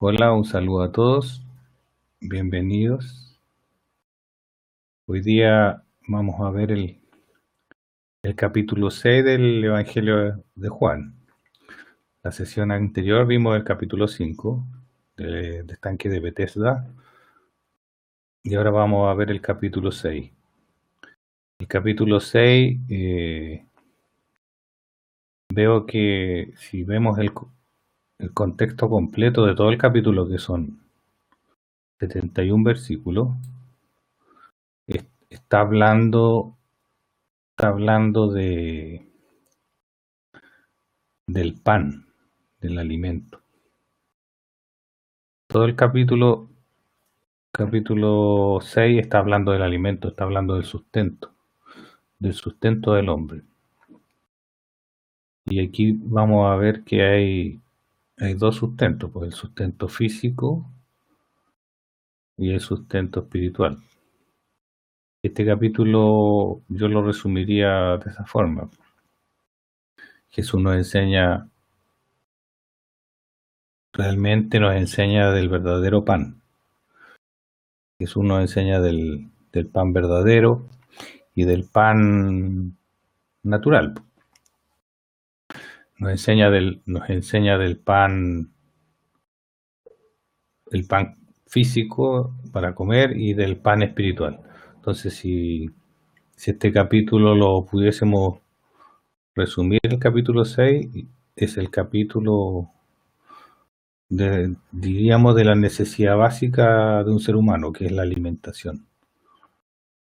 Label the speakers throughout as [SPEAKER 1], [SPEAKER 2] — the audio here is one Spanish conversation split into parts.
[SPEAKER 1] Hola, un saludo a todos, bienvenidos. Hoy día vamos a ver el capítulo 6 del Evangelio de Juan. La sesión anterior vimos el capítulo 5 del estanque de Bethesda y ahora vamos a ver el capítulo 6. El capítulo 6, veo que si vemos el contexto completo de todo el capítulo, que son 71 versículos, está hablando del pan, del alimento. Todo el capítulo 6 está hablando del alimento, está hablando del sustento del hombre. Y aquí vamos a ver que hay dos sustentos, pues el sustento físico y el sustento espiritual. Este capítulo yo lo resumiría de esa forma. Jesús realmente nos enseña del verdadero pan. Jesús nos enseña del pan verdadero y del pan natural. Nos enseña del pan, el pan físico para comer y del pan espiritual. Entonces, si este capítulo lo pudiésemos resumir, el capítulo 6 es el capítulo diríamos, de la necesidad básica de un ser humano, que es la alimentación.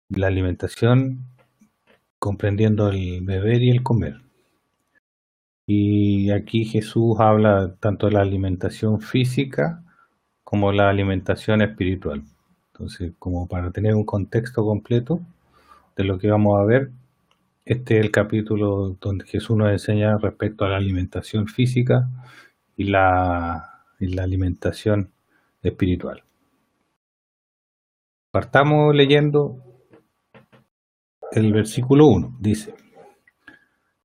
[SPEAKER 1] La alimentación comprendiendo el beber y el comer. Y aquí Jesús habla tanto de la alimentación física como la alimentación espiritual. Entonces, como para tener un contexto completo de lo que vamos a ver, este es el capítulo donde Jesús nos enseña respecto a la alimentación física y la alimentación espiritual. Partamos leyendo el versículo 1. Dice,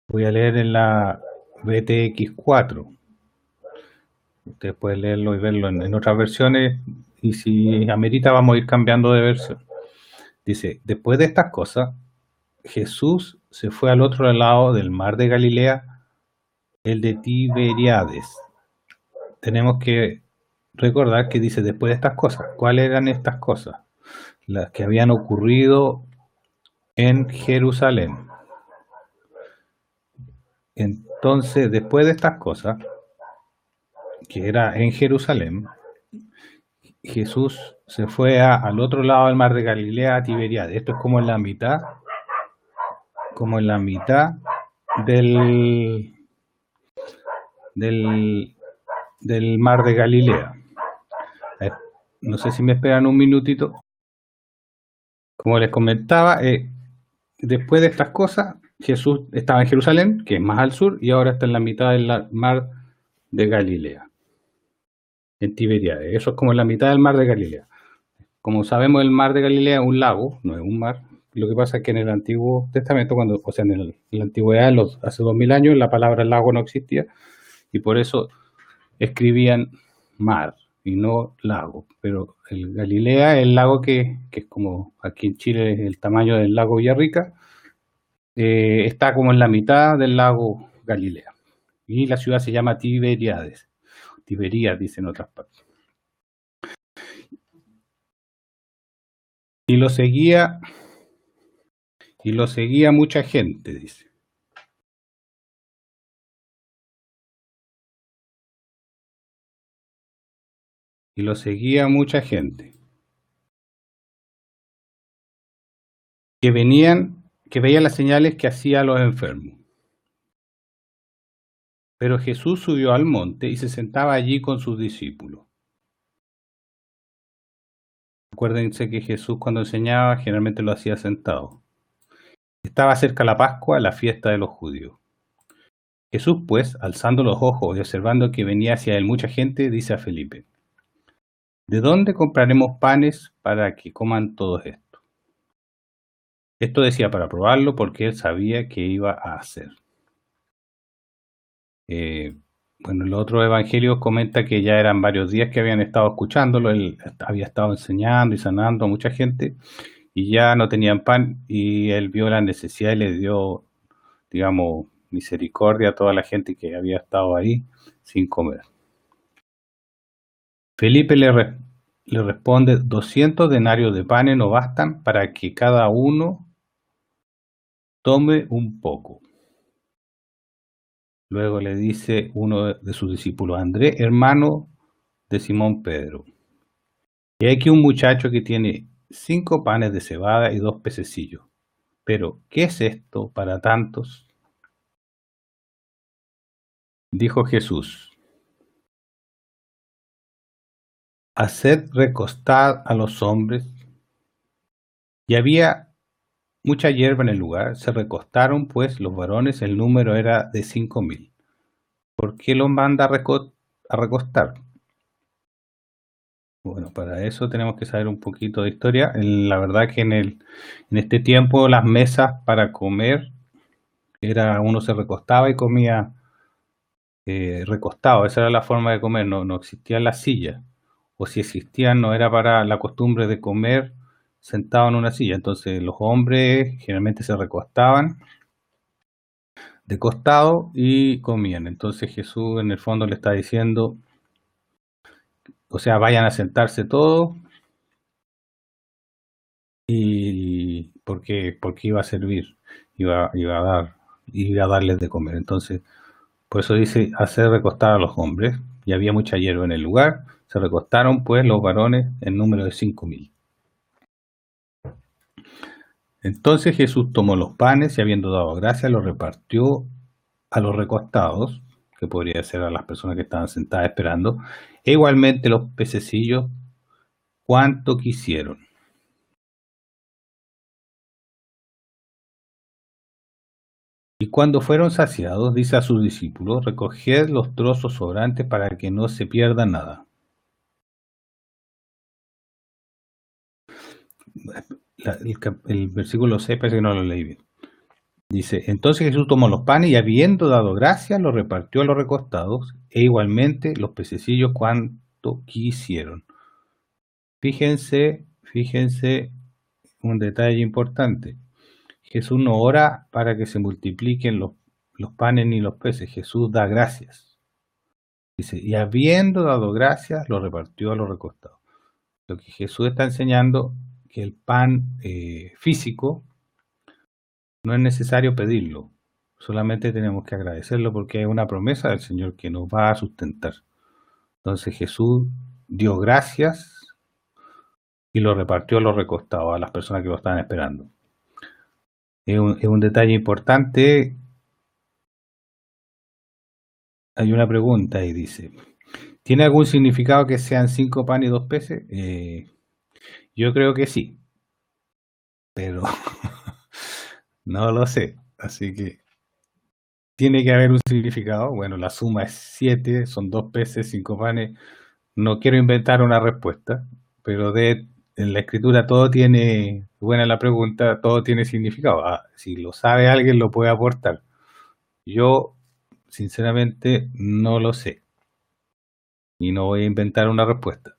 [SPEAKER 1] voy a leer en la BTX 4. Ustedes pueden leerlo y verlo en otras versiones, y si amerita vamos a ir cambiando de versión. Dice, después de estas cosas, Jesús se fue al otro lado del mar de Galilea, el de Tiberíades. Tenemos que recordar que dice después de estas cosas. ¿Cuáles eran estas cosas? Las que habían ocurrido en Jerusalén. Entonces, después de estas cosas, que era en Jerusalén, Jesús se fue al otro lado del mar de Galilea, a Tiberíades. Esto es como en la mitad del mar de Galilea. No sé si me esperan un minutito. Como les comentaba, después de estas cosas, Jesús estaba en Jerusalén, que es más al sur, y ahora está en la mitad del mar de Galilea, en Tiberíades. Eso es como en la mitad del mar de Galilea. Como sabemos, el mar de Galilea es un lago, no es un mar. Lo que pasa es que en el Antiguo Testamento, en la antigüedad, hace 2000 años, la palabra lago no existía, y por eso escribían mar y no lago. Pero el Galilea, el lago que es como aquí en Chile es el tamaño del lago Villarrica, está como en la mitad del lago Galilea. Y la ciudad se llama Tiberíades. Tiberías, dicen otras partes. Y lo seguía mucha gente, dice. Y lo seguía mucha gente. Que veían las señales que hacía a los enfermos. Pero Jesús subió al monte y se sentaba allí con sus discípulos. Acuérdense que Jesús cuando enseñaba generalmente lo hacía sentado. Estaba cerca la Pascua, la fiesta de los judíos. Jesús, pues, alzando los ojos y observando que venía hacia él mucha gente, dice a Felipe, ¿de dónde compraremos panes para que coman todos estos? Esto decía para probarlo porque él sabía qué iba a hacer. Bueno, el otro evangelio comenta que ya eran varios días que habían estado escuchándolo, él había estado enseñando y sanando a mucha gente y ya no tenían pan y él vio la necesidad y le dio, digamos, misericordia a toda la gente que había estado ahí sin comer. Felipe le responde, 200 denarios de panes no bastan para que cada uno tome un poco. Luego le dice uno de sus discípulos, Andrés, hermano de Simón Pedro. Y hay aquí un muchacho que tiene 5 panes de cebada y 2 pececillos. Pero, ¿qué es esto para tantos? Dijo Jesús, haced recostar a los hombres. Y había mucha hierba en el lugar. Se recostaron, pues, los varones, el número era de 5.000. ¿Por qué los manda a recostar? Bueno, para eso tenemos que saber un poquito de historia. La verdad que en este tiempo las mesas para comer, uno se recostaba y comía recostado. Esa era la forma de comer, no existían las sillas. O si existían, no era para la costumbre de comer sentado en una silla. Entonces los hombres generalmente se recostaban de costado y comían. Entonces Jesús en el fondo le está diciendo, o sea, vayan a sentarse todos y porque iba a servir, iba a darles de comer. Entonces, por eso dice hacer recostar a los hombres, y había mucha hierba en el lugar, se recostaron pues los varones en número de 5.000. Entonces Jesús tomó los panes y habiendo dado gracias los repartió a los recostados, que podría ser a las personas que estaban sentadas esperando, e igualmente los pececillos cuanto quisieron. Y cuando fueron saciados, dice a sus discípulos, recoged los trozos sobrantes para que no se pierda nada. El versículo 6 parece que no lo leí bien. Dice, entonces Jesús tomó los panes y habiendo dado gracias, los repartió a los recostados, e igualmente los pececillos cuanto quisieron. Fíjense un detalle importante. Jesús no ora para que se multipliquen los panes ni los peces. Jesús da gracias. Dice, y habiendo dado gracias, lo repartió a los recostados. Lo que Jesús está enseñando, que el pan físico no es necesario pedirlo. Solamente tenemos que agradecerlo porque es una promesa del Señor que nos va a sustentar. Entonces Jesús dio gracias y lo repartió a los recostados, a las personas que lo estaban esperando. Es un detalle importante. Hay una pregunta y dice, ¿tiene algún significado que sean 5 panes y 2 peces? Yo creo que sí, pero no lo sé. Así que tiene que haber un significado. Bueno, la suma es 7, son 2 peces, 5 panes. No quiero inventar una respuesta, pero en la escritura todo tiene, buena la pregunta, todo tiene significado. Si lo sabe alguien, lo puede aportar. Yo, sinceramente, no lo sé. Y no voy a inventar una respuesta.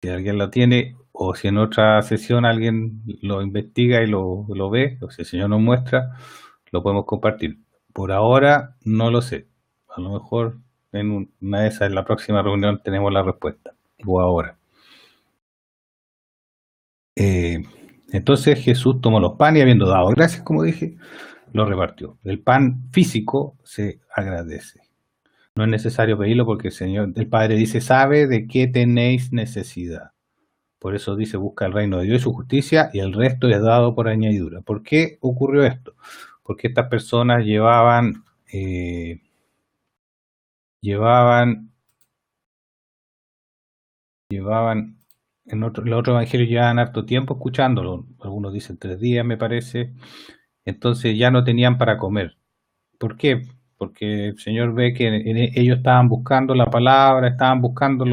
[SPEAKER 1] Si alguien lo tiene, o si en otra sesión alguien lo investiga y lo ve, o si el Señor nos muestra, lo podemos compartir. Por ahora, no lo sé. A lo mejor en una de esas, en la próxima reunión, tenemos la respuesta. O ahora. Entonces Jesús tomó los panes y habiendo dado gracias, como dije, lo repartió. El pan físico se agradece. No es necesario pedirlo porque el Padre dice, sabe de qué tenéis necesidad. Por eso dice, busca el reino de Dios y su justicia y el resto es dado por añadidura. ¿Por qué ocurrió esto? Porque estas personas llevaban en el otro evangelio llevaban harto tiempo escuchándolo. Algunos dicen 3 días, me parece. Entonces ya no tenían para comer. ¿Por qué? Porque el Señor ve que ellos estaban buscando la palabra, estaban buscando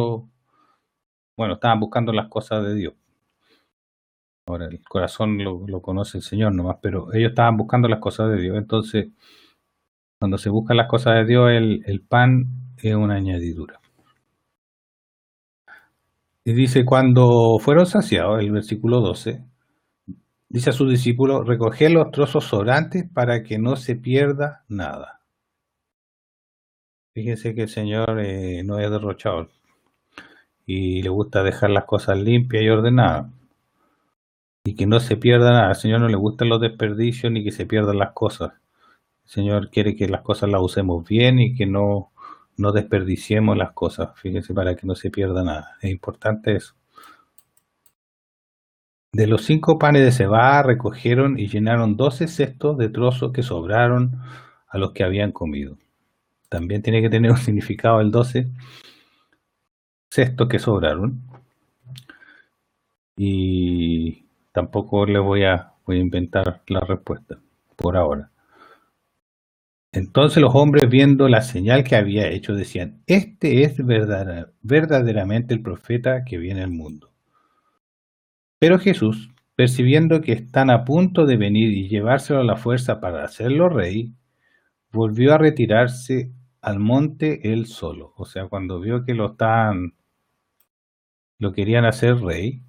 [SPEAKER 1] las cosas de Dios. Ahora, el corazón lo conoce el Señor nomás, pero ellos estaban buscando las cosas de Dios. Entonces, cuando se buscan las cosas de Dios, el pan es una añadidura. Y dice, cuando fueron saciados, el versículo 12, dice a sus discípulos, recoger los trozos sobrantes para que no se pierda nada. Fíjense que el Señor no es derrochador y le gusta dejar las cosas limpias y ordenadas. Y que no se pierda nada. Al Señor no le gustan los desperdicios ni que se pierdan las cosas. El Señor quiere que las cosas las usemos bien y que no desperdiciemos las cosas. Fíjense, para que no se pierda nada. Es importante eso. De los 5 panes de cebada recogieron y llenaron 12 cestos de trozos que sobraron a los que habían comido. También tiene que tener un significado el 12 cestos que sobraron. Y tampoco le voy a inventar la respuesta por ahora. Entonces los hombres, viendo la señal que había hecho, decían, este es verdaderamente el profeta que viene al mundo. Pero Jesús, percibiendo que están a punto de venir y llevárselo a la fuerza para hacerlo rey, volvió a retirarse al monte él solo. O sea, cuando vio que lo querían hacer rey,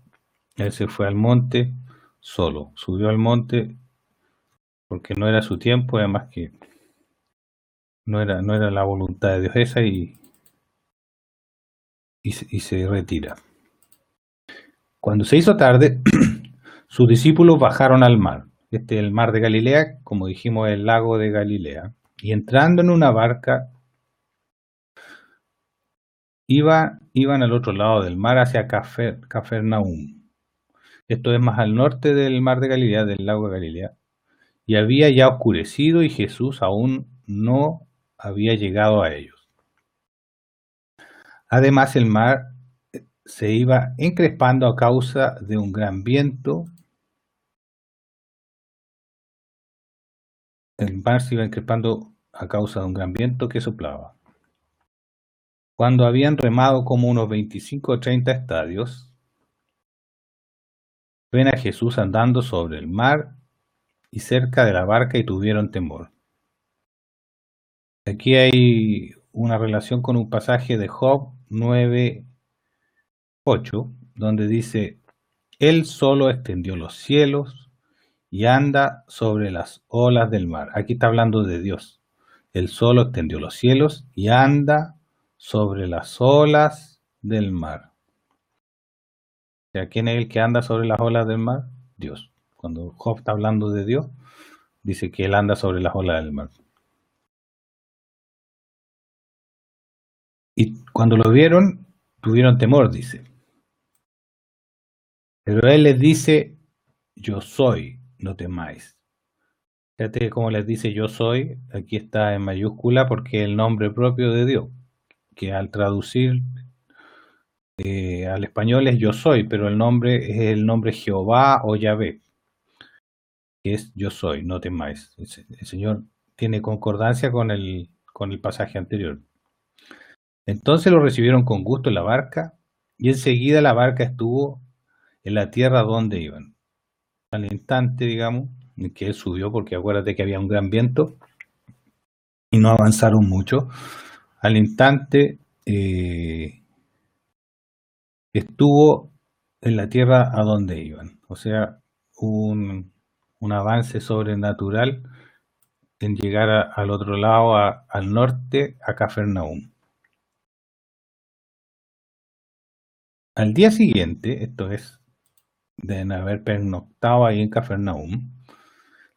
[SPEAKER 1] él se fue al monte solo. Subió al monte porque no era su tiempo, además que no era la voluntad de Dios esa, y se retira. Cuando se hizo tarde, sus discípulos bajaron al mar. Este es el mar de Galilea, como dijimos, el lago de Galilea. Y entrando en una barca, iban al otro lado del mar hacia Cafarnaúm. Esto es más al norte del mar de Galilea, del lago de Galilea. Y había ya oscurecido y Jesús aún no había llegado a ellos. Además, el mar se iba encrespando a causa de un gran viento. El mar se iba encrespando a causa de un gran viento que soplaba. Cuando habían remado como unos 25 o 30 estadios, ven a Jesús andando sobre el mar y cerca de la barca y tuvieron temor. Aquí hay una relación con un pasaje de Job 9:8, donde dice, Él solo extendió los cielos y anda sobre las olas del mar. Aquí está hablando de Dios. Él solo extendió los cielos y anda sobre las olas del mar. O sea, ¿quién es el que anda sobre las olas del mar? Dios. Cuando Job está hablando de Dios, dice que él anda sobre las olas del mar. Y cuando lo vieron, tuvieron temor, dice. Pero él les dice, yo soy, no temáis. Fíjate cómo les dice yo soy, aquí está en mayúscula porque es el nombre propio de Dios, que al traducir al español es yo soy, pero el nombre es el nombre Jehová o Yahvé, que es yo soy, no temáis. El Señor tiene concordancia con el pasaje anterior. Entonces lo recibieron con gusto en la barca, y enseguida la barca estuvo en la tierra donde iban. Al instante, digamos, en que él subió, porque acuérdate que había un gran viento, y no avanzaron mucho, al instante estuvo en la tierra a donde iban. O sea, un avance sobrenatural en llegar al otro lado, al norte, a Cafarnaúm. Al día siguiente, esto es, deben haber pernoctado ahí en Cafarnaúm,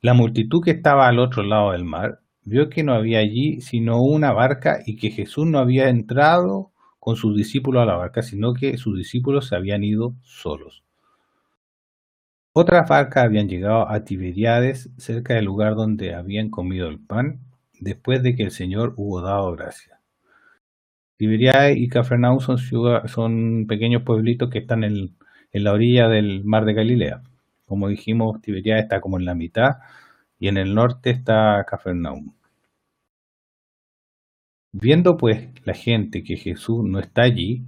[SPEAKER 1] la multitud que estaba al otro lado del mar vio que no había allí sino una barca y que Jesús no había entrado con sus discípulos a la barca, sino que sus discípulos se habían ido solos. Otras barcas habían llegado a Tiberíades, cerca del lugar donde habían comido el pan, después de que el Señor hubo dado gracia. Tiberíades y Cafarnaúm son pequeños pueblitos que están en la orilla del mar de Galilea. Como dijimos, Tiberíades está como en la mitad y en el norte está Cafarnaúm. Viendo pues la gente que Jesús no está allí,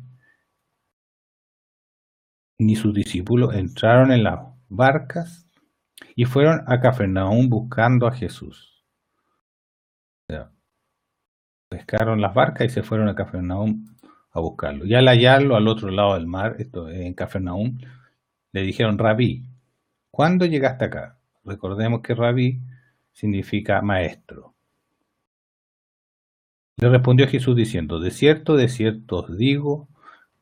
[SPEAKER 1] ni sus discípulos, entraron en las barcas y fueron a Cafarnaúm buscando a Jesús. O sea, pescaron las barcas y se fueron a Cafarnaúm a buscarlo. Y al hallarlo al otro lado del mar, esto es en Cafarnaúm, le dijeron: Rabí, ¿cuándo llegaste acá? Recordemos que Rabí significa maestro. Le respondió Jesús diciendo: de cierto os digo,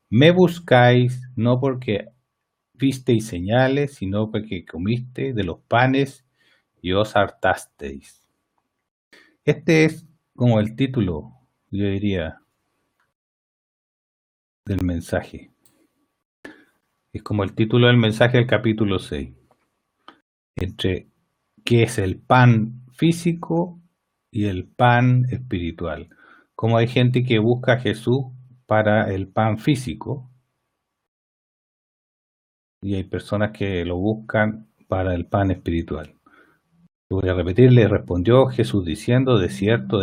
[SPEAKER 1] me buscáis no porque visteis señales, sino porque comiste de los panes y os hartasteis. Este es como el título, yo diría, del mensaje. Es como el título del mensaje del capítulo 6. Entre qué es el pan físico y el pan espiritual. Como hay gente que busca a Jesús para el pan físico y hay personas que lo buscan para el pan espiritual. Voy a repetir: le respondió Jesús diciendo: de cierto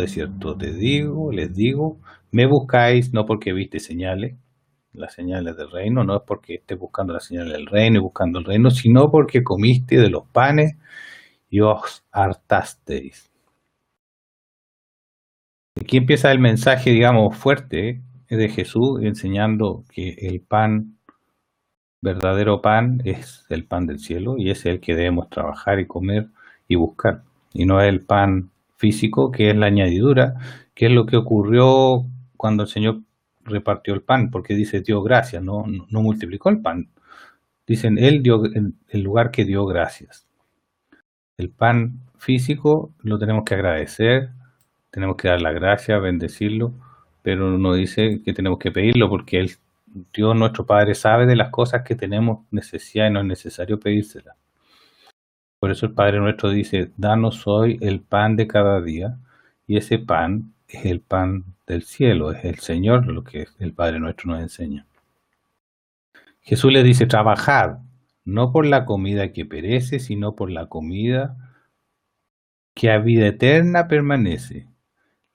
[SPEAKER 1] les digo, me buscáis no porque viste señales, las señales del reino, no es porque estés buscando las señales del reino y buscando el reino, sino porque comiste de los panes y os hartasteis. Aquí empieza el mensaje, digamos, fuerte de Jesús, enseñando que el pan, verdadero pan, es el pan del cielo y es el que debemos trabajar y comer y buscar. Y no es el pan físico, que es la añadidura, que es lo que ocurrió cuando el Señor repartió el pan, porque dice dio gracias, no multiplicó el pan. Dicen, Él dio el lugar que dio gracias. El pan físico lo tenemos que agradecer, tenemos que dar la gracia, bendecirlo, pero no dice que tenemos que pedirlo, porque Dios nuestro Padre sabe de las cosas que tenemos necesidad y no es necesario pedírselas. Por eso el Padre nuestro dice: danos hoy el pan de cada día, y ese pan es el pan del cielo, es el Señor, lo que el Padre nuestro nos enseña. Jesús les dice: trabajad, no por la comida que perece, sino por la comida que a vida eterna permanece,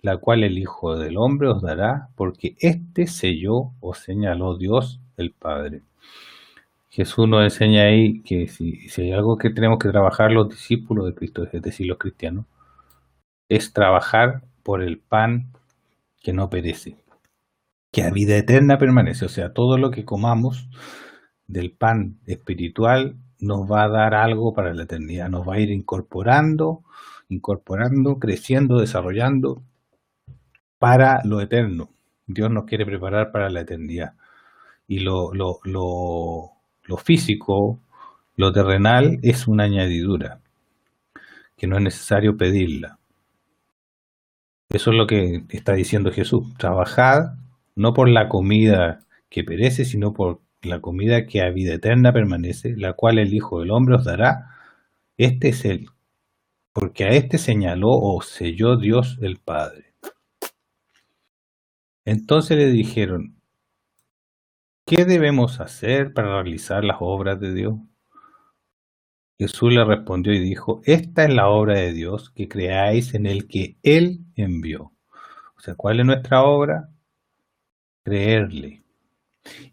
[SPEAKER 1] la cual el Hijo del Hombre os dará, porque éste selló o señaló Dios el Padre. Jesús nos enseña ahí que si hay algo que tenemos que trabajar los discípulos de Cristo, es decir, los cristianos, es trabajar por el pan que no perece, que a vida eterna permanece. O sea, todo lo que comamos del pan espiritual nos va a dar algo para la eternidad, nos va a ir incorporando, creciendo, desarrollando para lo eterno. Dios nos quiere preparar para la eternidad. Y lo físico, lo terrenal, es una añadidura, que no es necesario pedirla. Eso es lo que está diciendo Jesús: trabajad no por la comida que perece, sino por la comida que a vida eterna permanece, la cual el Hijo del Hombre os dará. Este es Él, porque a este señaló o selló Dios el Padre. Entonces le dijeron: ¿qué debemos hacer para realizar las obras de Dios? Jesús le respondió y dijo: esta es la obra de Dios, que creáis en el que Él envió. O sea, ¿cuál es nuestra obra? Creerle.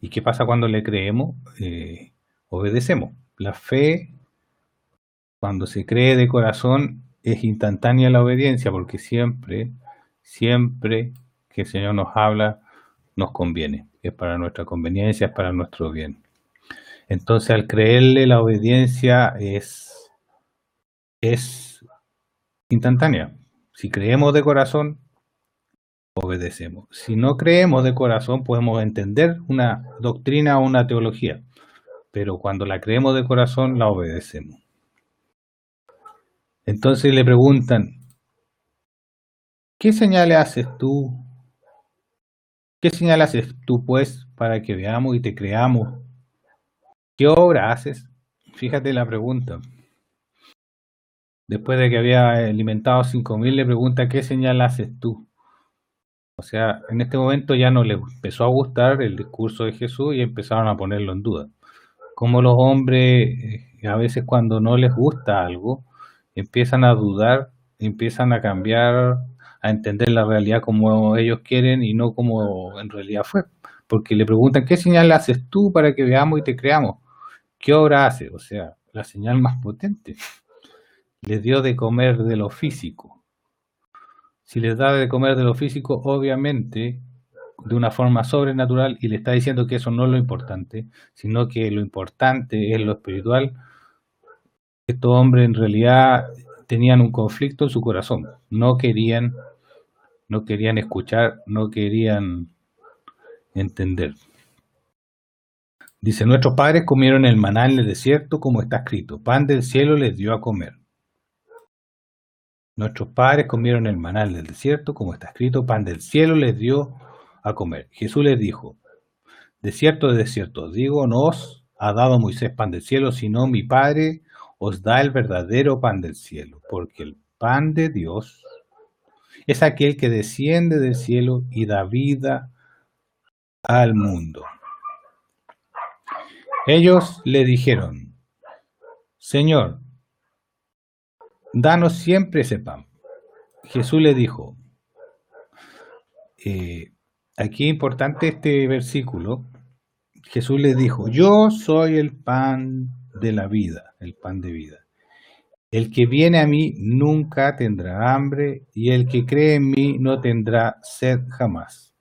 [SPEAKER 1] ¿Y qué pasa cuando le creemos? Obedecemos. La fe, cuando se cree de corazón, es instantánea la obediencia, porque siempre que el Señor nos habla, nos conviene. Es para nuestra conveniencia, es para nuestro bien. Entonces, al creerle, la obediencia es instantánea. Si creemos de corazón, obedecemos. Si no creemos de corazón, podemos entender una doctrina o una teología, pero cuando la creemos de corazón, la obedecemos. Entonces le preguntan: ¿qué señales haces tú? ¿Qué señal haces tú, pues, para que veamos y te creamos? ¿Qué obra haces? Fíjate la pregunta. Después de que había alimentado 5.000, le pregunta: ¿qué señal haces tú? O sea, en este momento ya no les empezó a gustar el discurso de Jesús y empezaron a ponerlo en duda. Como los hombres, a veces cuando no les gusta algo, empiezan a dudar, empiezan a cambiar, a entender la realidad como ellos quieren y no como en realidad fue. Porque le preguntan: ¿qué señal haces tú para que veamos y te creamos? ¿Qué obra hace? O sea, la señal más potente. Les dio de comer de lo físico. Si les da de comer de lo físico, obviamente, de una forma sobrenatural, y le está diciendo que eso no es lo importante, sino que lo importante es lo espiritual, estos hombres en realidad tenían un conflicto en su corazón. No querían escuchar, no querían entender. Dice, nuestros padres comieron el maná en el desierto, como está escrito, pan del cielo les dio a comer. Nuestros padres comieron el maná en el desierto, como está escrito, pan del cielo les dio a comer. Jesús les dijo, de cierto os digo, no os ha dado Moisés pan del cielo, sino mi Padre os da el verdadero pan del cielo, porque el pan de Dios es aquel que desciende del cielo y da vida al mundo. Ellos le dijeron, Señor, danos siempre ese pan. Jesús le dijo, aquí es importante este versículo. Jesús les dijo, yo soy el pan de la vida, el pan de vida. El que viene a mí nunca tendrá hambre, y el que cree en mí no tendrá sed jamás.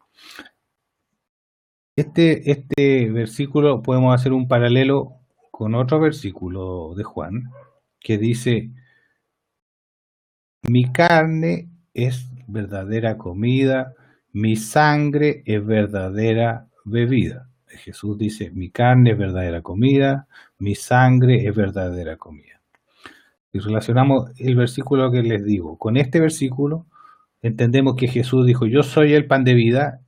[SPEAKER 1] Este versículo podemos hacer un paralelo con otro versículo de Juan, que dice, mi carne es verdadera comida, mi sangre es verdadera bebida. Jesús dice, mi carne es verdadera comida, mi sangre es verdadera comida. Si relacionamos el versículo que les digo con este versículo, entendemos que Jesús dijo, yo soy el pan de vida,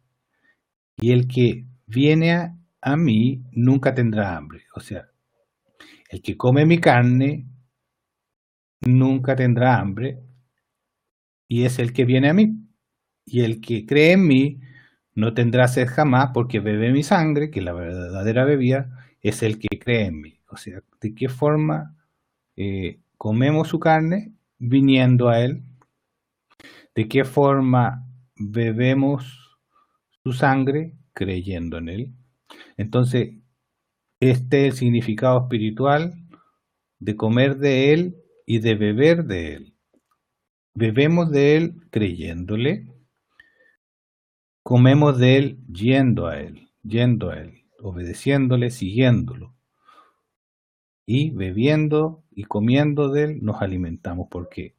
[SPEAKER 1] y el que viene a mí nunca tendrá hambre. O sea, el que come mi carne nunca tendrá hambre, y es el que viene a mí. Y el que cree en mí no tendrá sed jamás, porque bebe mi sangre, que es la verdadera bebida, es el que cree en mí. O sea, ¿de qué forma comemos su carne? Viniendo a Él. ¿De qué forma bebemos su sangre? Creyendo en Él. Entonces, este es el significado espiritual de comer de Él y de beber de Él. Bebemos de Él creyéndole, comemos de Él yendo a Él, obedeciéndole, siguiéndolo. Y bebiendo y comiendo de Él nos alimentamos, porque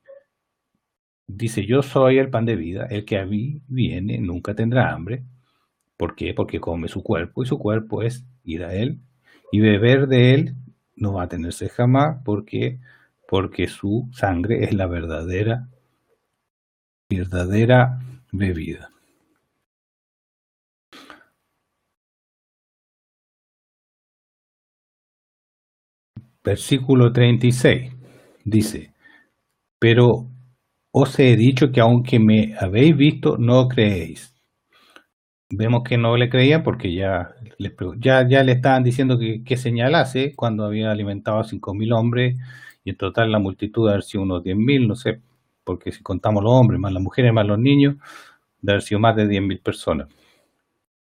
[SPEAKER 1] dice, yo soy el pan de vida, el que a mí viene nunca tendrá hambre. ¿Por qué? Porque come su cuerpo, y su cuerpo es ir a Él, y beber de Él no va a tenerse jamás, porque su sangre es la verdadera bebida. Versículo 36 dice, pero os he dicho que aunque me habéis visto, no creéis. Vemos que no le creían porque ya le estaban diciendo que señalase cuando había alimentado a 5.000 hombres, y en total la multitud de haber sido unos 10.000, no sé, porque si contamos los hombres, más las mujeres, más los niños, de haber sido más de 10.000 personas.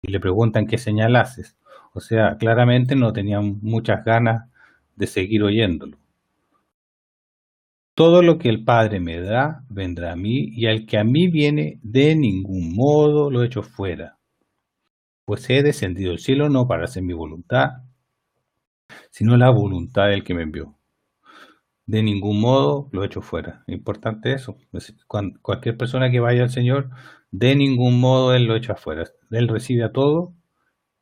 [SPEAKER 1] Y le preguntan qué señalases. O sea, claramente no tenían muchas ganas de seguir oyéndolo. Todo lo que el Padre me da, vendrá a mí, y al que a mí viene, de ningún modo lo echo fuera. Pues he descendido del cielo no para hacer mi voluntad, sino la voluntad del que me envió. De ningún modo lo echo fuera. Importante eso. Cualquier persona que vaya al Señor, de ningún modo Él lo echa fuera. Él recibe a todo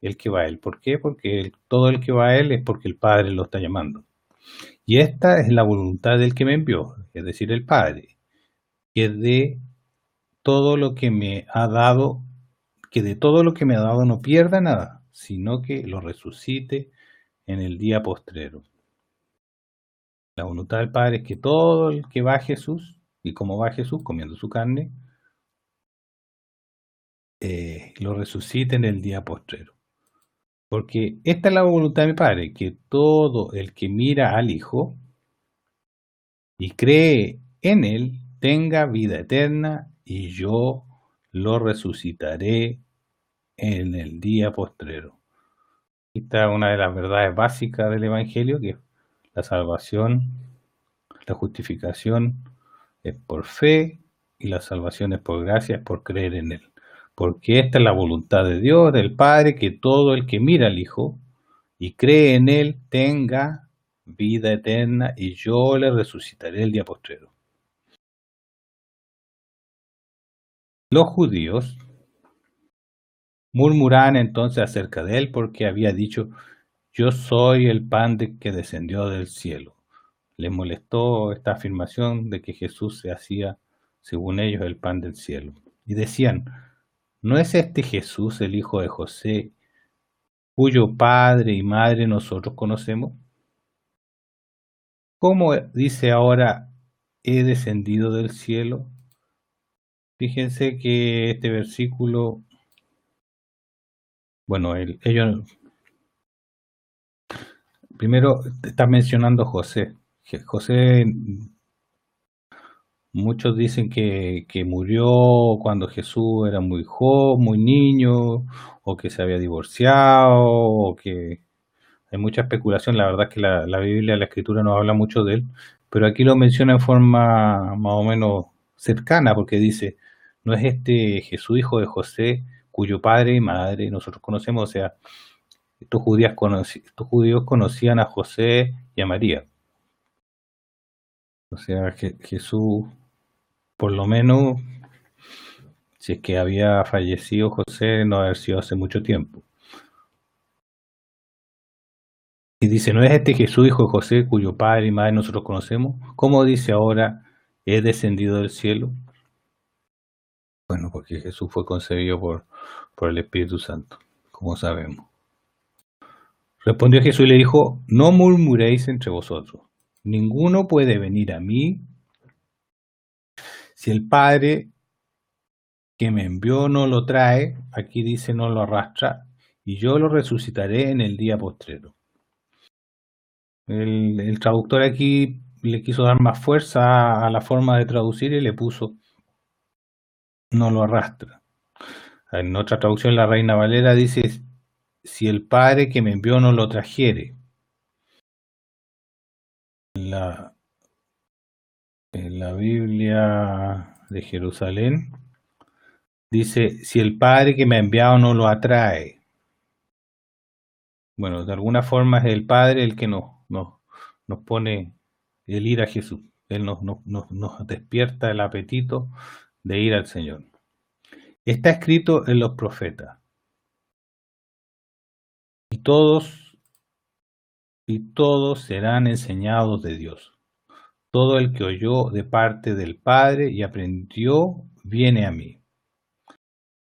[SPEAKER 1] el que va a Él. ¿Por qué? Porque todo el que va a Él es porque el Padre lo está llamando. Y esta es la voluntad del que me envió, es decir, el Padre, que de todo lo que me ha dado, no pierda nada, sino que lo resucite en el día postrero. La voluntad del Padre es que todo el que va a Jesús, y como va a Jesús comiendo su carne, lo resucite en el día postrero. Porque esta es la voluntad de mi Padre, que todo el que mira al Hijo y cree en Él tenga vida eterna, y yo lo resucitaré en el día postrero. Esta es una de las verdades básicas del Evangelio, que la salvación, la justificación es por fe y la salvación es por gracia, es por creer en Él. Porque esta es la voluntad de Dios, del Padre, que todo el que mira al Hijo y cree en Él tenga vida eterna, y yo le resucitaré el día postrero. Los judíos murmuraban entonces acerca de Él porque había dicho: yo soy el pan que descendió del cielo. Les molestó esta afirmación de que Jesús se hacía, según ellos, el pan del cielo. Y decían: ¿no es este Jesús el hijo de José, cuyo padre y madre nosotros conocemos? ¿Cómo dice ahora, he descendido del cielo? Fíjense que este versículo, bueno, ellos primero está mencionando a José. José, muchos dicen que murió cuando Jesús era muy joven, muy niño, o que se había divorciado, o que hay mucha especulación. La verdad es que la Biblia, la Escritura no habla mucho de él, pero aquí lo menciona en forma más o menos cercana, porque dice: ¿no es este Jesús hijo de José, cuyo padre y madre nosotros conocemos? O sea, estos judíos conocían a José y a María. O sea, Jesús, por lo menos, si es que había fallecido José, no haber sido hace mucho tiempo. Y dice: ¿no es este Jesús hijo de José, cuyo padre y madre nosotros conocemos? ¿Cómo dice ahora, he descendido del cielo? Bueno, porque Jesús fue concebido por el Espíritu Santo, como sabemos. Respondió Jesús y le dijo: no murmuréis entre vosotros. Ninguno puede venir a mí si el Padre que me envió no lo trae. Aquí dice no lo arrastra, y yo lo resucitaré en el día postrero. El traductor aquí le quiso dar más fuerza a la forma de traducir y le puso no lo arrastra. En otra traducción, la Reina Valera dice: si el Padre que me envió no lo trajere. En la Biblia de Jerusalén dice: si el Padre que me ha enviado no lo atrae. Bueno, de alguna forma es el Padre el que nos pone el ir a Jesús. Él nos despierta el apetito de ir al Señor. Está escrito en los profetas: y todos serán enseñados de Dios. Todo el que oyó de parte del Padre y aprendió, viene a mí.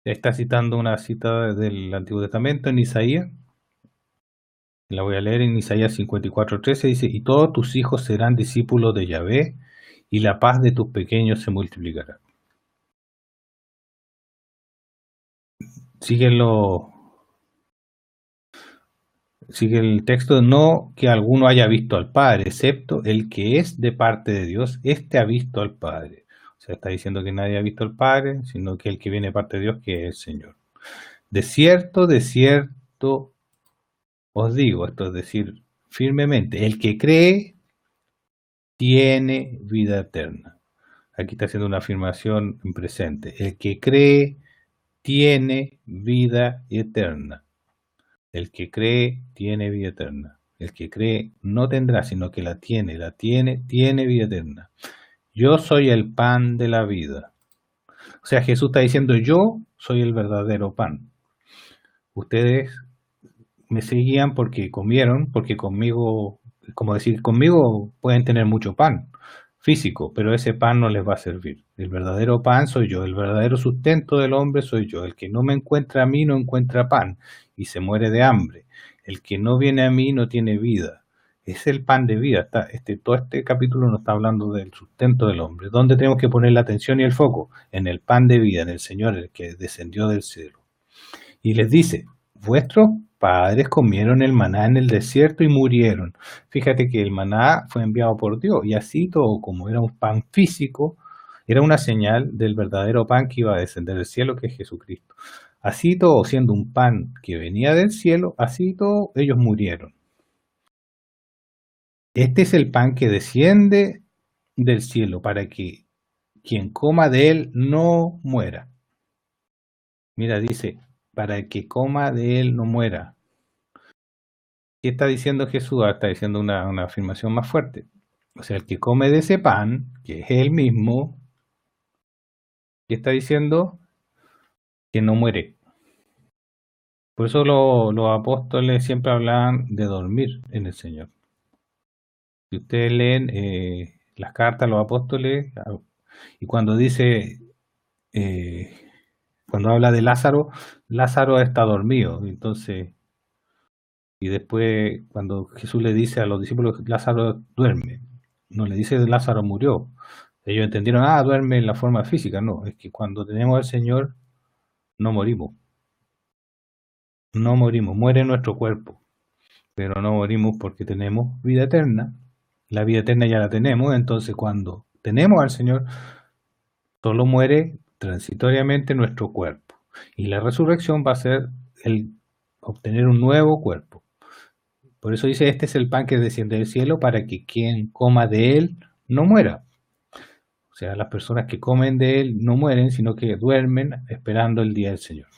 [SPEAKER 1] Está citando una cita del Antiguo Testamento en Isaías. La voy a leer en Isaías 54:13. Dice: y todos tus hijos serán discípulos de Yahvé, y la paz de tus pequeños se multiplicará. Sigue el texto: no que alguno haya visto al Padre, excepto el que es de parte de Dios, este ha visto al Padre. O sea, está diciendo que nadie ha visto al Padre, sino que el que viene de parte de Dios, que es el Señor. De cierto os digo, esto es decir, firmemente, el que cree tiene vida eterna. Aquí está haciendo una afirmación en presente. El que cree tiene vida eterna. El que cree tiene vida eterna. El que cree no tendrá, sino que tiene vida eterna. Yo soy el pan de la vida. O sea, Jesús está diciendo: yo soy el verdadero pan. Ustedes me seguían porque comieron, porque conmigo, como decir, conmigo pueden tener mucho pan físico, pero ese pan no les va a servir. El verdadero pan soy yo, el verdadero sustento del hombre soy yo. El que no me encuentra a mí no encuentra pan y se muere de hambre. El que no viene a mí no tiene vida. Es el pan de vida. Todo este capítulo nos está hablando del sustento del hombre. ¿Dónde tenemos que poner la atención y el foco? En el pan de vida, en el Señor, el que descendió del cielo. Y les dice: vuestros padres comieron el maná en el desierto y murieron. Fíjate que el maná fue enviado por Dios, y así todo, como era un pan físico, era una señal del verdadero pan que iba a descender del cielo, que es Jesucristo. Así todo, siendo un pan que venía del cielo, así todo ellos murieron. Este es el pan que desciende del cielo para que quien coma de él no muera. Mira, dice, para que coma de él no muera. ¿Qué está diciendo Jesús? Está diciendo una afirmación más fuerte. O sea, el que come de ese pan, que es él mismo, ¿qué está diciendo? Que no muere. Por eso los apóstoles siempre hablaban de dormir en el Señor. Si ustedes leen las cartas de los apóstoles, y cuando dice, cuando habla de Lázaro, Lázaro está dormido. Entonces, y después cuando Jesús le dice a los discípulos, Lázaro duerme, no le dice Lázaro murió. Ellos entendieron, duerme en la forma física. No, es que cuando tenemos al Señor, no morimos. No morimos, muere nuestro cuerpo, pero no morimos porque tenemos vida eterna. La vida eterna ya la tenemos, entonces cuando tenemos al Señor, solo muere transitoriamente nuestro cuerpo. Y la resurrección va a ser el obtener un nuevo cuerpo. Por eso dice, este es el pan que desciende del cielo para que quien coma de él no muera. O sea, las personas que comen de él no mueren, sino que duermen esperando el día del Señor.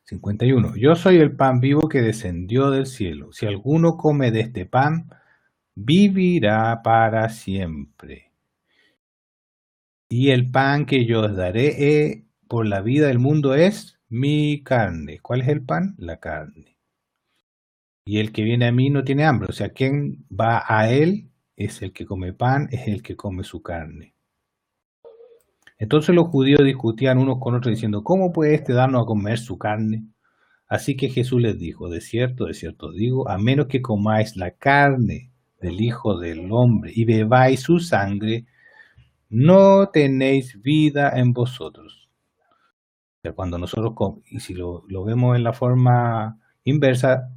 [SPEAKER 1] 51. Yo soy el pan vivo que descendió del cielo. Si alguno come de este pan, vivirá para siempre. Y el pan que yo os daré por la vida del mundo es mi carne. ¿Cuál es el pan? La carne. Y el que viene a mí no tiene hambre. O sea, quien va a él es el que come pan, es el que come su carne. Entonces los judíos discutían unos con otros diciendo, ¿cómo puede este darnos a comer su carne? Así que Jesús les dijo, de cierto digo, a menos que comáis la carne del Hijo del Hombre y bebáis su sangre, no tenéis vida en vosotros. O sea, cuando nosotros y si lo vemos en la forma inversa,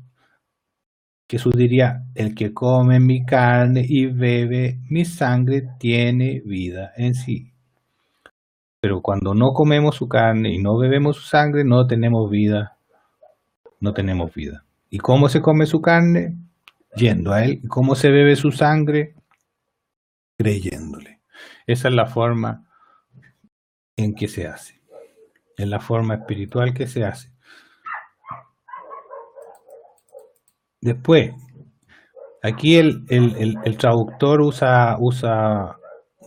[SPEAKER 1] Jesús diría, el que come mi carne y bebe mi sangre tiene vida en sí. Pero cuando no comemos su carne y no bebemos su sangre, no tenemos vida. No tenemos vida. ¿Y cómo se come su carne? Yendo a él. ¿Y cómo se bebe su sangre? Creyéndole. Esa es la forma en que se hace. Es la forma espiritual que se hace. Después, aquí el traductor usa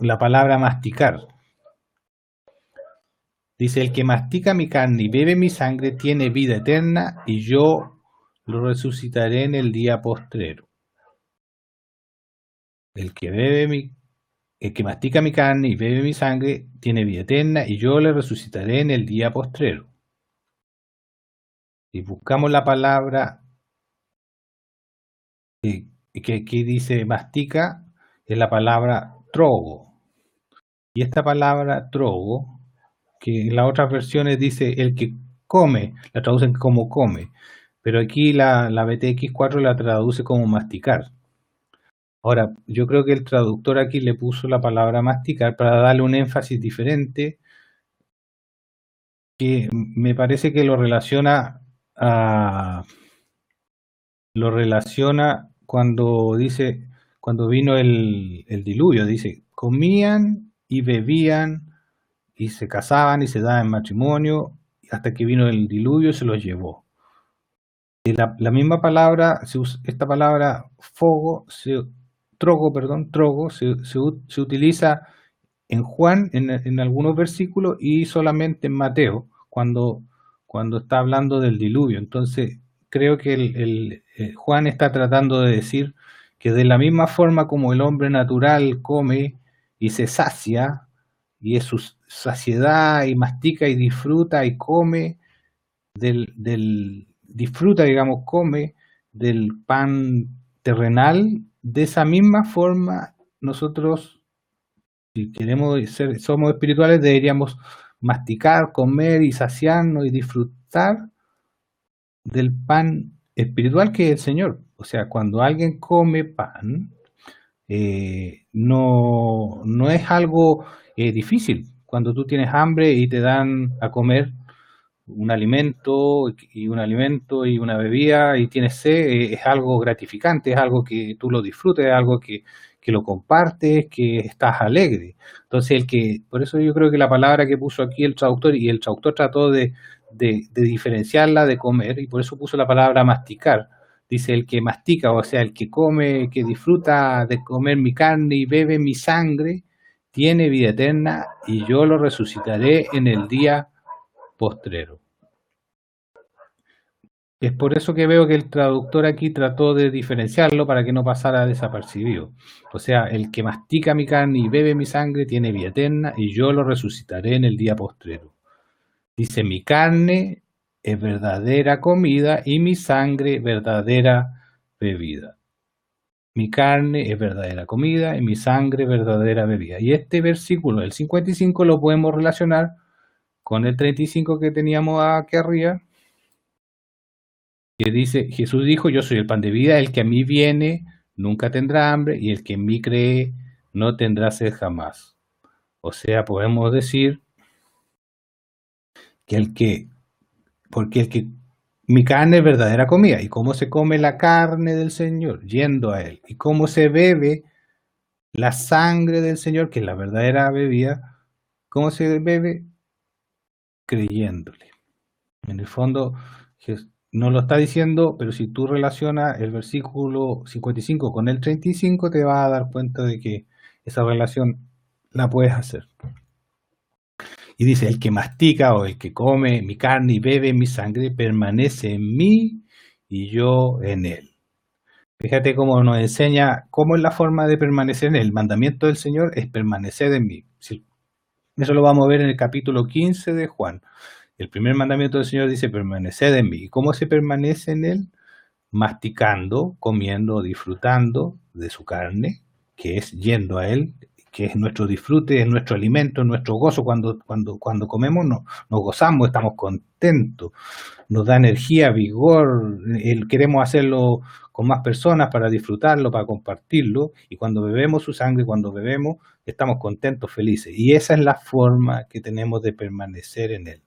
[SPEAKER 1] la palabra masticar. Dice, el que mastica mi carne y bebe mi sangre tiene vida eterna y yo lo resucitaré en el día postrero. El que mastica mi carne y bebe mi sangre tiene vida eterna y yo le resucitaré en el día postrero. Y buscamos la palabra que aquí dice mastica, es la palabra trogo. Y esta palabra trogo, que en las otras versiones dice el que come, la traducen como come, pero aquí la BTX4 la traduce como masticar. Ahora, yo creo que el traductor aquí le puso la palabra masticar para darle un énfasis diferente, que me parece que lo relaciona cuando dice, cuando vino el diluvio, dice, comían y bebían y se casaban y se daban en matrimonio hasta que vino el diluvio y se los llevó. La misma palabra, esta palabra trogo, se utiliza en Juan en algunos versículos y solamente en Mateo cuando está hablando del diluvio. Entonces creo que Juan está tratando de decir que de la misma forma como el hombre natural come y se sacia, y es su saciedad, y mastica y disfruta y come disfruta, digamos, come del pan terrenal, de esa misma forma nosotros, si somos espirituales, deberíamos masticar, comer y saciarnos y disfrutar del pan espiritual que es el Señor. O sea, cuando alguien come pan, no es algo difícil. Cuando tú tienes hambre y te dan a comer un alimento y una bebida y tienes sed, es algo gratificante, es algo que tú lo disfrutes, es algo que que lo compartes, que estás alegre. Entonces, por eso yo creo que la palabra que puso aquí el traductor, y el traductor trató de diferenciarla de comer, y por eso puso la palabra masticar. Dice el que mastica, o sea, el que come, que disfruta de comer mi carne y bebe mi sangre, tiene vida eterna y yo lo resucitaré en el día postrero. Es por eso que veo que el traductor aquí trató de diferenciarlo para que no pasara desapercibido. O sea, el que mastica mi carne y bebe mi sangre tiene vida eterna y yo lo resucitaré en el día postrero. Dice, mi carne es verdadera comida y mi sangre verdadera bebida. Mi carne es verdadera comida y mi sangre verdadera bebida. Y este versículo, el 55, lo podemos relacionar con el 35 que teníamos aquí arriba, que dice, Jesús dijo, yo soy el pan de vida, el que a mí viene nunca tendrá hambre y el que en mí cree no tendrá sed jamás. O sea, podemos decir que porque mi carne es verdadera comida. ¿Y cómo se come la carne del Señor? Yendo a Él. ¿Y cómo se bebe la sangre del Señor, que es la verdadera bebida? ¿Cómo se bebe? Creyéndole. En el fondo, no lo está diciendo, pero si tú relacionas el versículo 55 con el 35, te vas a dar cuenta de que esa relación la puedes hacer. Y dice, el que mastica o el que come mi carne y bebe mi sangre permanece en mí y yo en él. Fíjate cómo nos enseña cómo es la forma de permanecer en él. El mandamiento del Señor es permanecer en mí. Eso lo vamos a ver en el capítulo 15 de Juan. El primer mandamiento del Señor dice, permaneced en mí. ¿Y cómo se permanece en él? Masticando, comiendo, disfrutando de su carne, que es yendo a él, que es nuestro disfrute, es nuestro alimento, nuestro gozo. Cuando comemos nos gozamos, estamos contentos, nos da energía, vigor, queremos hacerlo con más personas para disfrutarlo, para compartirlo, y cuando bebemos su sangre, cuando bebemos, estamos contentos, felices. Y esa es la forma que tenemos de permanecer en él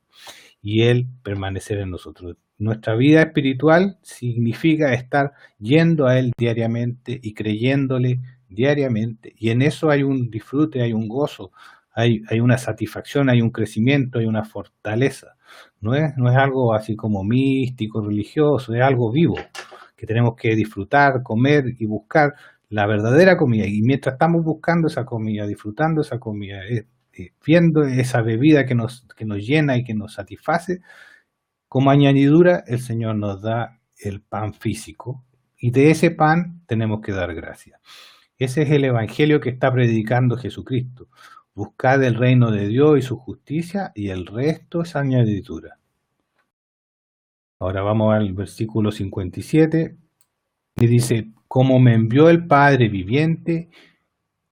[SPEAKER 1] y Él permanecer en nosotros. Nuestra vida espiritual significa estar yendo a Él diariamente y creyéndole diariamente. Y en eso hay un disfrute, hay un gozo, hay una satisfacción, hay un crecimiento, hay una fortaleza. No es algo así como místico, religioso, es algo vivo, que tenemos que disfrutar, comer y buscar la verdadera comida. Y mientras estamos buscando esa comida, disfrutando esa comida, viendo esa bebida que nos llena y que nos satisface, como añadidura el Señor nos da el pan físico y de ese pan tenemos que dar gracias. Ese es el evangelio que está predicando Jesucristo. Buscad el reino de Dios y su justicia y el resto es añadidura. Ahora vamos al versículo 57 y dice, como me envió el Padre viviente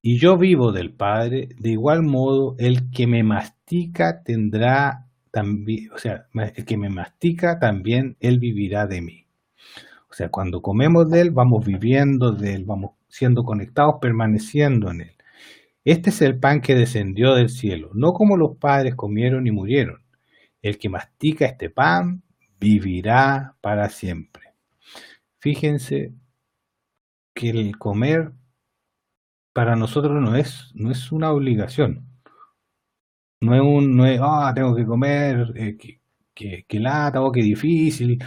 [SPEAKER 1] y yo vivo del Padre, de igual modo el que me mastica tendrá también, o sea, el que me mastica también, él vivirá de mí. O sea, cuando comemos de él, vamos viviendo de él, vamos siendo conectados, permaneciendo en él. Este es el pan que descendió del cielo, no como los padres comieron y murieron. El que mastica este pan vivirá para siempre. Fíjense que el comer para nosotros no es una obligación. No es tengo que comer, que lata, qué difícil,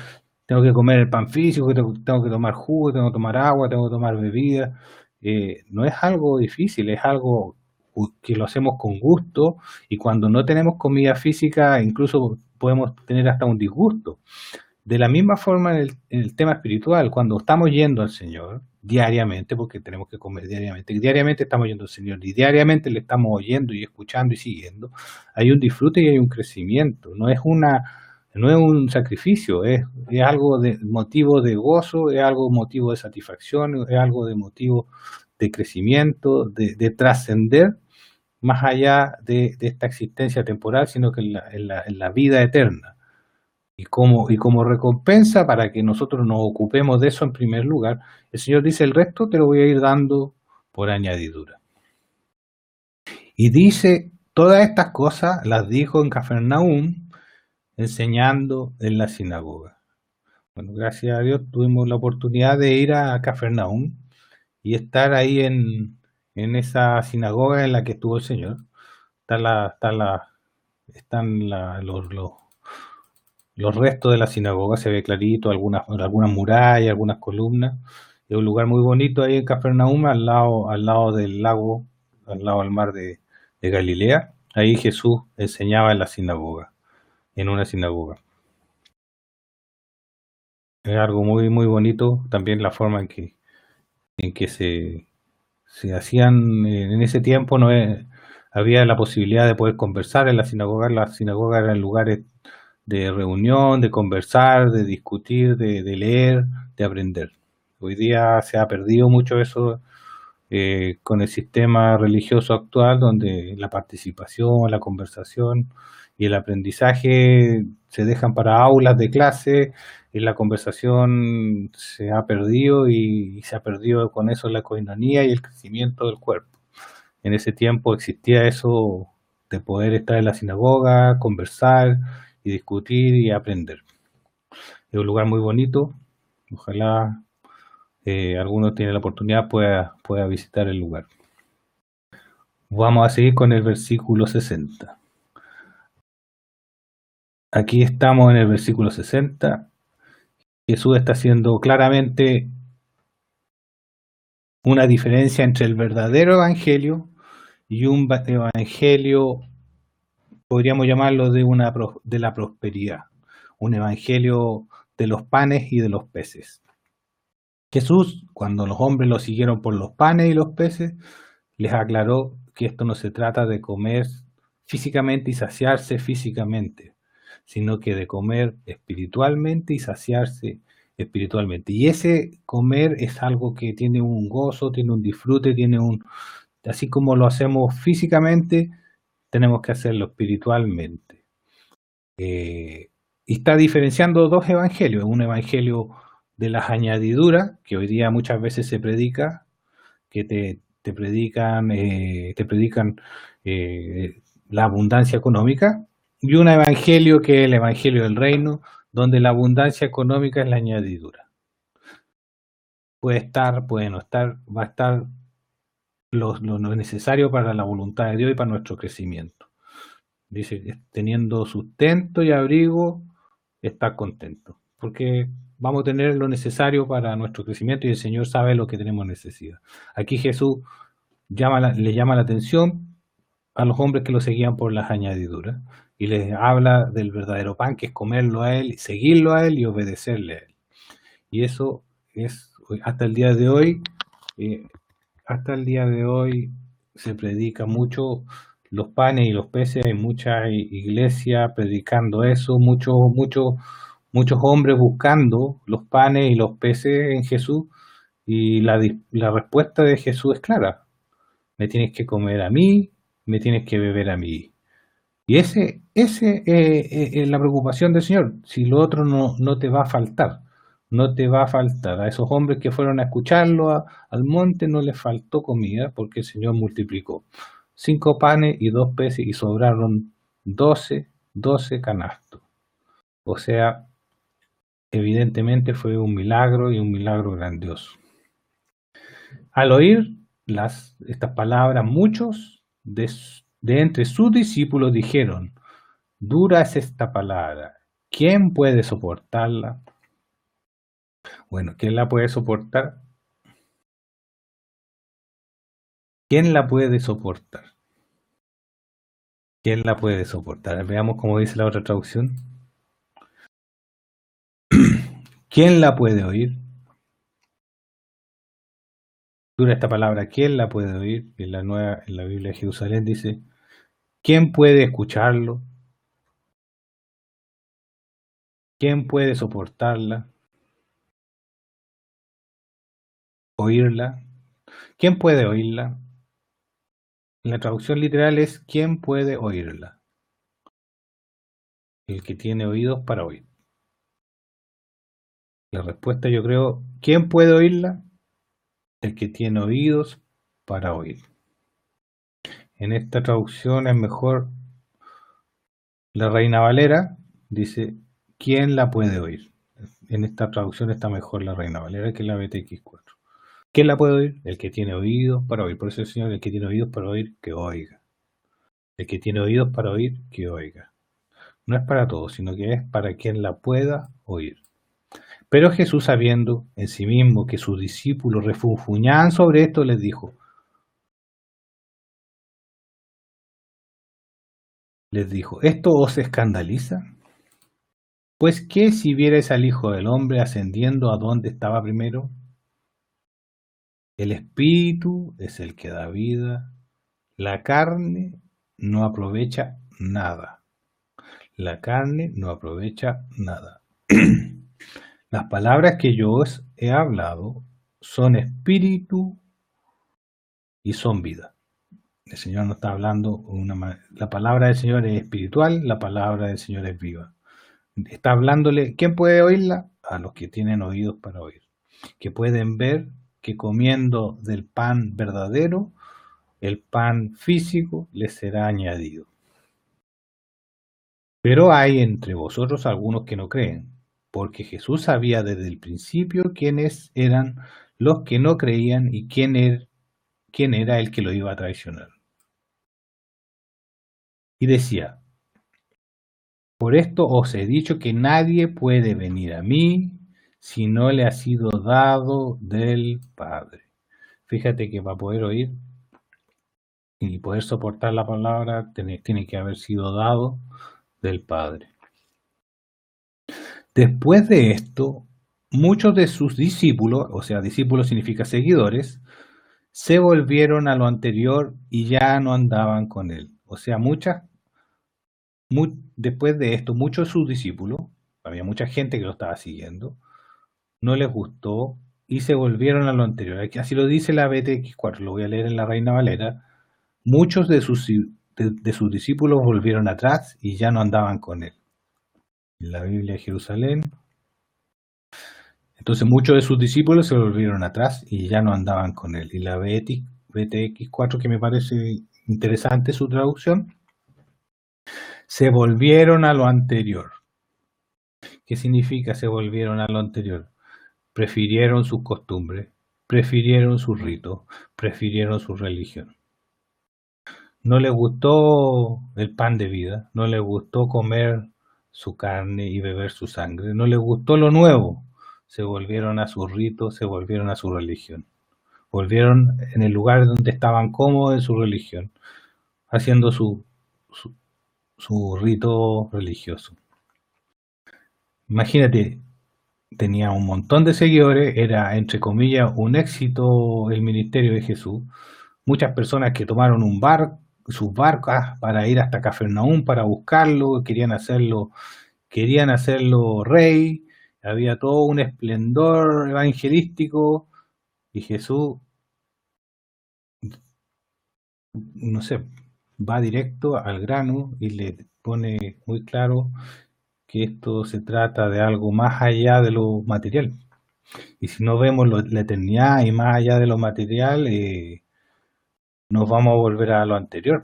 [SPEAKER 1] tengo que comer el pan físico, tengo que tomar jugo, tengo que tomar agua, tengo que tomar bebida. No es algo difícil, es algo que lo hacemos con gusto y cuando no tenemos comida física incluso podemos tener hasta un disgusto. De la misma forma en el tema espiritual, cuando estamos yendo al Señor diariamente, porque tenemos que comer diariamente estamos yendo al Señor y diariamente le estamos oyendo y escuchando y siguiendo, hay un disfrute y hay un crecimiento, no es un sacrificio, es algo de motivo de gozo, es algo motivo de satisfacción, es algo de motivo de crecimiento, de trascender más allá de esta existencia temporal, sino que en la vida eterna. Y como recompensa para que nosotros nos ocupemos de eso en primer lugar, el Señor dice, el resto te lo voy a ir dando por añadidura. Y dice, todas estas cosas las dijo en Cafarnaúm, enseñando en la sinagoga. Bueno, gracias a Dios tuvimos la oportunidad de ir a Cafarnaúm y estar ahí en en esa sinagoga en la que estuvo el Señor. Están los restos de la sinagoga, se ve clarito, algunas murallas, algunas columnas. Es un lugar muy bonito ahí en Capernaum, al lado del lago, al lado del mar de Galilea. Ahí Jesús enseñaba en la sinagoga, en una sinagoga. Es algo muy, muy bonito también la forma en que se hacían en ese tiempo. Había la posibilidad de poder conversar en la sinagoga. Las sinagogas eran lugares de reunión, de conversar, de discutir, de leer, de aprender. Hoy día se ha perdido mucho eso con el sistema religioso actual, donde la participación, la conversación y el aprendizaje se dejan para aulas de clase, y la conversación se ha perdido y se ha perdido con eso la coinonía y el crecimiento del cuerpo. En ese tiempo existía eso de poder estar en la sinagoga, conversar y discutir y aprender. Es un lugar muy bonito. Ojalá alguno tiene la oportunidad pueda visitar el lugar. Vamos a seguir con el versículo 60. Aquí estamos en el versículo 60. Jesús está haciendo claramente una diferencia entre el verdadero evangelio y un evangelio, podríamos llamarlo de la prosperidad, un evangelio de los panes y de los peces. Jesús, cuando los hombres lo siguieron por los panes y los peces, les aclaró que esto no se trata de comer físicamente y saciarse físicamente, sino que de comer espiritualmente y saciarse espiritualmente. Y ese comer es algo que tiene un gozo, tiene un disfrute, así como lo hacemos físicamente, tenemos que hacerlo espiritualmente. Y está diferenciando dos evangelios: un evangelio de las añadiduras, que hoy día muchas veces se predica, que te predican la abundancia económica, y un evangelio que es el evangelio del reino, donde la abundancia económica es la añadidura. Puede estar, puede no estar, va a estar lo necesario para la voluntad de Dios y para nuestro crecimiento. Dice, teniendo sustento y abrigo, estar contento, porque vamos a tener lo necesario para nuestro crecimiento y el Señor sabe lo que tenemos necesidad. Aquí Jesús le llama la atención a los hombres que lo seguían por las añadiduras y les habla del verdadero pan, que es comerlo a Él, seguirlo a Él y obedecerle a Él. Y eso es, hasta el día de hoy, se predica mucho los panes y los peces. Hay muchas iglesias predicando eso, muchos hombres buscando los panes y los peces en Jesús, y la respuesta de Jesús es clara: me tienes que comer a mí, me tienes que beber a mí. Y ese es la preocupación del Señor. Si lo otro no te va a faltar, no te va a faltar. A esos hombres que fueron a escucharlo al monte no les faltó comida, porque el Señor multiplicó 5 panes y 2 peces y sobraron 12 canastos. O sea, evidentemente fue un milagro, y un milagro grandioso. Al oír estas palabras, muchos de entre sus discípulos dijeron: dura es esta palabra, ¿quién puede soportarla? Bueno, ¿quién la puede soportar? ¿Quién la puede soportar? ¿Quién la puede soportar? Veamos cómo dice la otra traducción. ¿Quién la puede oír? Dura esta palabra, ¿quién la puede oír? En la Biblia de Jerusalén dice: ¿quién puede escucharlo? ¿Quién puede soportarla? ¿Oírla? ¿Quién puede oírla? La traducción literal es: ¿quién puede oírla? El que tiene oídos para oír. La respuesta, yo creo: ¿quién puede oírla? El que tiene oídos para oír. En esta traducción es mejor la Reina Valera, dice: ¿quién la puede oír? En esta traducción está mejor la Reina Valera que la BTX4. ¿Quién la puede oír? El que tiene oídos para oír. Por eso el Señor, el que tiene oídos para oír, que oiga. El que tiene oídos para oír, que oiga. No es para todos, sino que es para quien la pueda oír. Pero Jesús, sabiendo en sí mismo que sus discípulos refunfuñaban sobre esto, les dijo, ¿esto os escandaliza? Pues qué si vierais al Hijo del Hombre ascendiendo a donde estaba primero. El Espíritu es el que da vida, la carne no aprovecha nada. La carne no aprovecha nada. Las palabras que yo os he hablado son espíritu y son vida. El Señor no está hablando, la palabra del Señor es espiritual, la palabra del Señor es viva. Está hablándole, ¿quién puede oírla? A los que tienen oídos para oír, que pueden ver que comiendo del pan verdadero, el pan físico les será añadido. Pero hay entre vosotros algunos que no creen, porque Jesús sabía desde el principio quiénes eran los que no creían y quién era el que lo iba a traicionar. Y decía, por esto os he dicho que nadie puede venir a mí si no le ha sido dado del Padre. Fíjate que para poder oír y poder soportar la palabra tiene que haber sido dado del Padre. Después de esto, muchos de sus discípulos, o sea, discípulos significa seguidores, se volvieron a lo anterior y ya no andaban con él. O sea, después de esto, muchos de sus discípulos, había mucha gente que lo estaba siguiendo, no les gustó y se volvieron a lo anterior. Así lo dice la BTX4, lo voy a leer en la Reina Valera. Muchos de sus discípulos volvieron atrás y ya no andaban con él. En la Biblia de Jerusalén. Entonces muchos de sus discípulos se volvieron atrás y ya no andaban con él. Y la BTX4, que me parece interesante su traducción, se volvieron a lo anterior. ¿Qué significa se volvieron a lo anterior? Prefirieron sus costumbres, prefirieron sus ritos, prefirieron su religión. No les gustó el pan de vida, no les gustó comer su carne y beber su sangre, no les gustó lo nuevo, se volvieron a sus ritos, se volvieron a su religión. Volvieron en el lugar donde estaban cómodos en su religión, haciendo su rito religioso. Imagínate, tenía un montón de seguidores, era entre comillas un éxito el ministerio de Jesús. Muchas personas que tomaron sus barcas para ir hasta Cafarnaúm para buscarlo, querían hacerlo rey, había todo un esplendor evangelístico y Jesús, no sé, va directo al grano y le pone muy claro que esto se trata de algo más allá de lo material. Y si no vemos la eternidad y más allá de lo material, nos vamos a volver a lo anterior,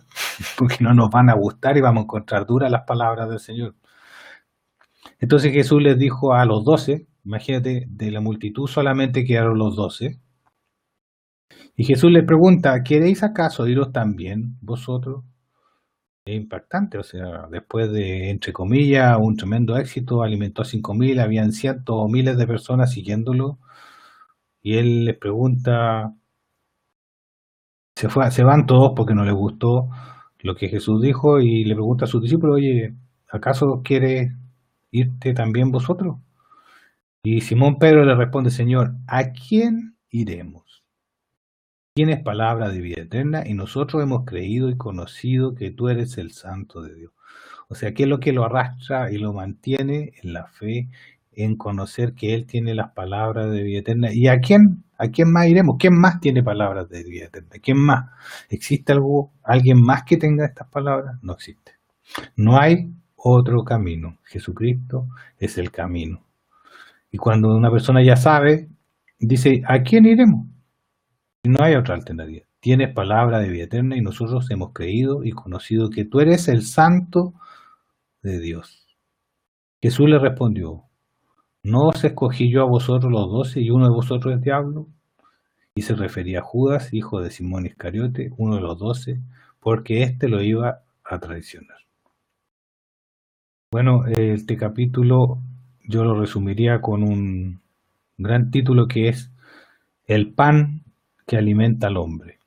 [SPEAKER 1] porque no nos van a gustar y vamos a encontrar duras las palabras del Señor. Entonces Jesús les dijo a los 12, imagínate, de la multitud solamente quedaron los 12, y Jesús les pregunta, ¿queréis acaso iros también vosotros? Es impactante, o sea, después de, entre comillas, un tremendo éxito, alimentó a 5.000, habían cientos o miles de personas siguiéndolo, y él les pregunta, se van todos porque no les gustó lo que Jesús dijo, y le pregunta a sus discípulos, oye, ¿acaso quieres irte también vosotros? Y Simón Pedro le responde, Señor, ¿a quién iremos? Tienes palabra de vida eterna y nosotros hemos creído y conocido que tú eres el Santo de Dios. O sea, ¿qué es lo que lo arrastra y lo mantiene en la fe, en conocer que Él tiene las palabras de vida eterna? ¿Y a quién más iremos? ¿Quién más tiene palabras de vida eterna? ¿Quién más? ¿Existe alguien más que tenga estas palabras? No existe. No hay otro camino. Jesucristo es el camino. Y cuando una persona ya sabe, dice, ¿a quién iremos? No hay otra alternativa. Tienes palabra de vida eterna y nosotros hemos creído y conocido que tú eres el Santo de Dios. Jesús le respondió, ¿no os escogí yo a vosotros los 12 y uno de vosotros es diablo? Y se refería a Judas, hijo de Simón Iscariote, uno de los 12, porque éste lo iba a traicionar. Bueno, este capítulo yo lo resumiría con un gran título que es El pan que alimenta al hombre.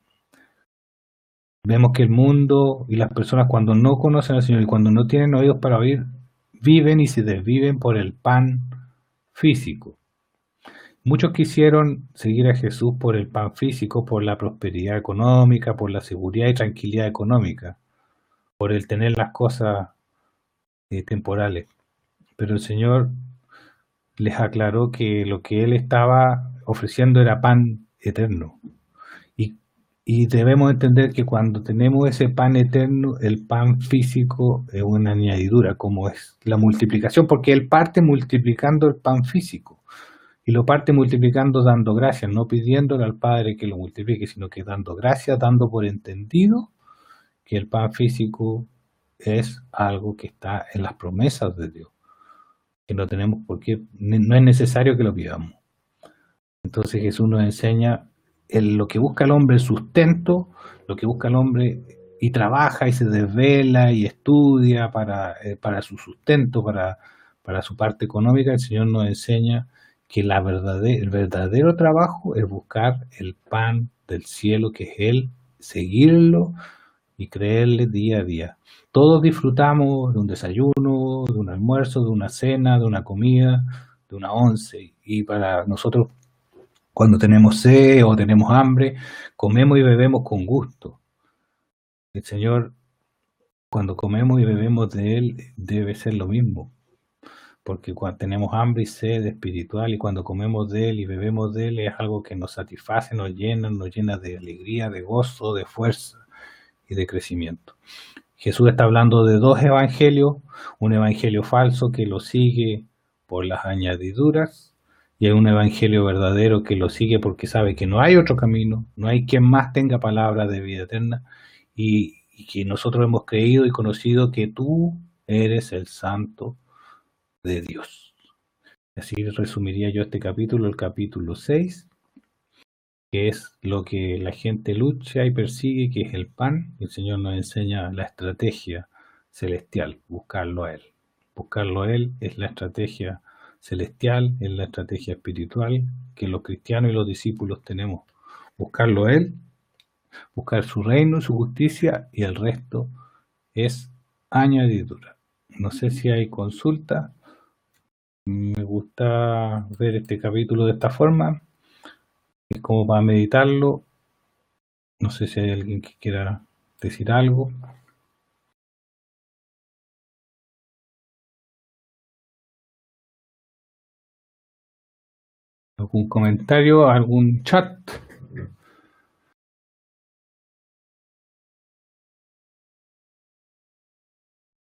[SPEAKER 1] Vemos que el mundo y las personas cuando no conocen al Señor y cuando no tienen oídos para oír, viven y se desviven por el pan físico. Muchos quisieron seguir a Jesús por el pan físico, por la prosperidad económica, por la seguridad y tranquilidad económica, por el tener las cosas temporales. Pero el Señor les aclaró que lo que Él estaba ofreciendo era pan eterno. Y, y debemos entender que cuando tenemos ese pan eterno, el pan físico es una añadidura, como es la multiplicación, porque Él parte multiplicando el pan físico. Y lo parte multiplicando dando gracias, no pidiéndole al Padre que lo multiplique, sino que dando gracias, dando por entendido que el pan físico es algo que está en las promesas de Dios, que no tenemos por qué, no es necesario que lo pidamos. Entonces Jesús nos enseña lo que busca el hombre, el sustento, lo que busca el hombre y trabaja y se desvela y estudia para su sustento, para su parte económica. El Señor nos enseña que el verdadero trabajo es buscar el pan del cielo, que es Él, seguirlo y creerle día a día. Todos disfrutamos de un desayuno, de un almuerzo, de una cena, de una comida, de una once. Y para nosotros, cuando tenemos sed o tenemos hambre, comemos y bebemos con gusto. El Señor, cuando comemos y bebemos de Él, debe ser lo mismo. Porque cuando tenemos hambre y sed espiritual y cuando comemos de Él y bebemos de Él es algo que nos satisface, nos llena de alegría, de gozo, de fuerza y de crecimiento. Jesús está hablando de dos evangelios, un evangelio falso que lo sigue por las añadiduras y hay un evangelio verdadero que lo sigue porque sabe que no hay otro camino, no hay quien más tenga palabra de vida eterna y que nosotros hemos creído y conocido que tú eres el Santo de Dios. Así resumiría yo este capítulo, el capítulo 6, que es lo que la gente lucha y persigue, que es el pan. El Señor nos enseña la estrategia celestial, buscarlo a Él. Buscarlo a Él es la estrategia celestial, es la estrategia espiritual que los cristianos y los discípulos tenemos. Buscarlo a Él, buscar su reino, su justicia y el resto es añadidura. No sé si hay consulta. Me gusta ver este capítulo de esta forma. Es como para meditarlo. No sé si hay alguien que quiera decir algo. ¿Algún comentario? ¿Algún chat?